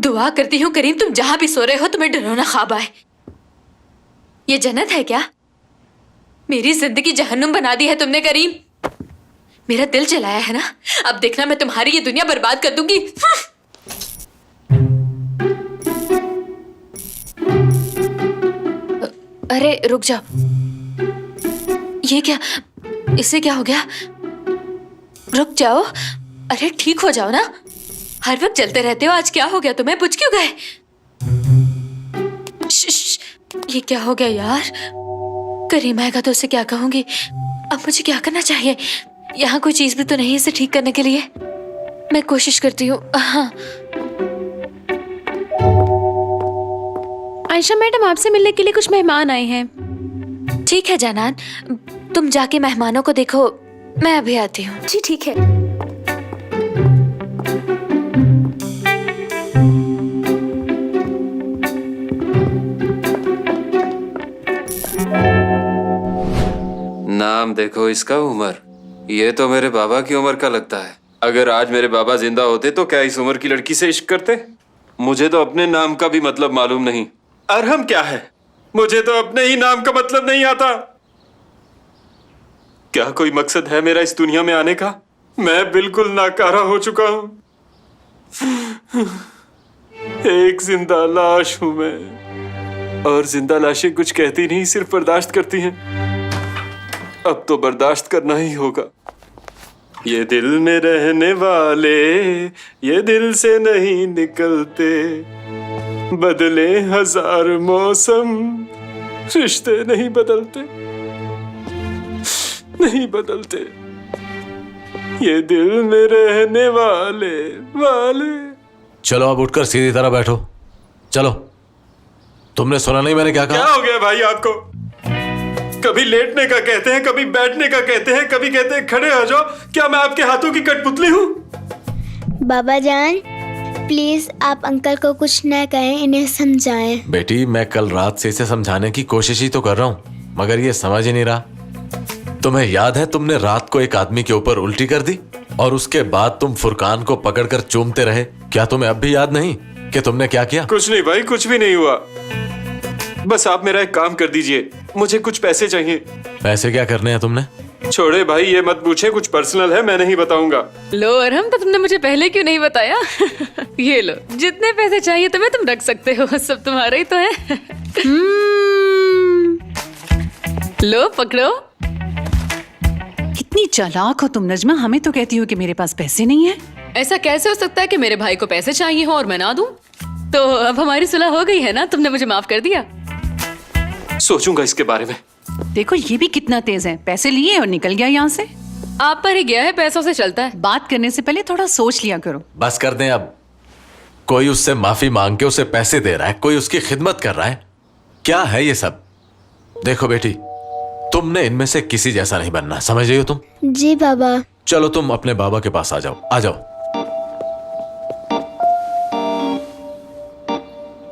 दुआ करती हूँ करीम, तुम जहां भी सो रहे हो तुम्हें डरावना ख्वाब आए। ये जन्नत है क्या? मेरी जिंदगी जहन्नुम बना दी है तुमने करीम। मेरा दिल जलाया है ना, अब देखना मैं तुम्हारी ये दुनिया बर्बाद कर दूंगी। अरे रुक जाओ, ये क्या, इससे क्या हो गया? रुक जाओ, अरे ठीक हो जाओ ना, हर वक्त चलते रहते हो, आज क्या हो गया तुम्हें? बुझ क्यों गए? ये क्या हो गया यार? करीम आएगा तो उसे क्या कहूंगी? अब मुझे क्या करना चाहिए? यहाँ कोई चीज भी तो नहीं इसे ठीक करने के लिए। मैं कोशिश करती हूँ। हाँ आयशा मैडम, आपसे मिलने के लिए कुछ मेहमान आए हैं। ठीक है जानान, तुम जाके मेहमानों को देखो, मैं अभी आती हूँ। जी ठीक है। नाम देखो इसका, उमर। ये तो मेरे बाबा की उम्र का लगता है। अगर आज मेरे बाबा जिंदा होते तो क्या इस उम्र की लड़की से इश्क करते? मुझे तो अपने नाम का भी मतलब मालूम नहीं। अरहम क्या है? मुझे तो अपने ही नाम का मतलब नहीं आता। क्या कोई मकसद है मेरा इस दुनिया में आने का? मैं बिल्कुल नाकारा हो चुका हूं। एक जिंदा लाश हूं मैं, और जिंदा लाशें कुछ कहती नहीं, सिर्फ बर्दाश्त करती हैं। अब तो बर्दाश्त करना ही होगा। ये दिल में रहने वाले ये दिल से नहीं निकलते, बदले हजार मौसम रिश्ते नहीं बदलते, नहीं बदलते। ये दिल में रहने वाले वाले। चलो अब उठकर सीधी तरह बैठो। चलो, तुमने सुना नहीं मैंने क्या कहा? क्या हो गया भाई आपको? कभी लेटने का कहते हैं, कभी बैठने का कहते हैं, कभी कहते हैं खड़े हो जाओ। क्या मैं आपके हाथों की कठपुतली हूँ? बाबा जान प्लीज आप अंकल को कुछ न कहें, इन्हें समझाएं। बेटी, मैं कल रात से इसे समझाने की कोशिश ही तो कर रहा हूँ, मगर ये समझ ही नहीं रहा। तुम्हें याद है तुमने रात को एक आदमी के ऊपर उल्टी कर दी और उसके बाद तुम फुरकान को पकड़कर चूमते रहे? क्या तुम्हें अब भी याद नहीं कि तुमने क्या किया? कुछ नहीं भाई, कुछ भी नहीं हुआ। बस आप मेरा एक काम कर दीजिए, मुझे कुछ पैसे चाहिए। पैसे क्या करने हैं तुमने? छोड़े भाई, ये मत पूछे, कुछ पर्सनल है, मैं नहीं बताऊंगा। लो अरहम, तो तुमने मुझे पहले क्यों नहीं बताया? ये लो, जितने पैसे चाहिए तुम्हें तुम रख सकते हो, सब तुम्हारे ही तो है। लो पकड़ो। कितनी चालाक हो तुम नजमा, हमें तो कहती हो कि मेरे पास पैसे नहीं है। ऐसा कैसे हो सकता है कि मेरे भाई को पैसे चाहिए हो और मैं ना दूं? तो अब हमारी सुलह हो गई है ना, तुमने मुझे माफ कर दिया। सोचूंगा इसके बारे में। देखो ये भी कितना तेज है, पैसे लिए और निकल गया यहाँ से। आप पर ही गया है, पैसों से चलता है। बात करने से पहले थोड़ा सोच लिया करो। बस कर दें अब। कोई उससे माफी मांग के उसे पैसे दे रहा है, कोई उसकी खिदमत कर रहा है। क्या है ये सब? देखो बेटी, तुमने इनमें से किसी जैसा नहीं बनना, समझ रही हो तुम? जी बाबा। चलो तुम अपने बाबा के पास आ जाओ, आ जाओ।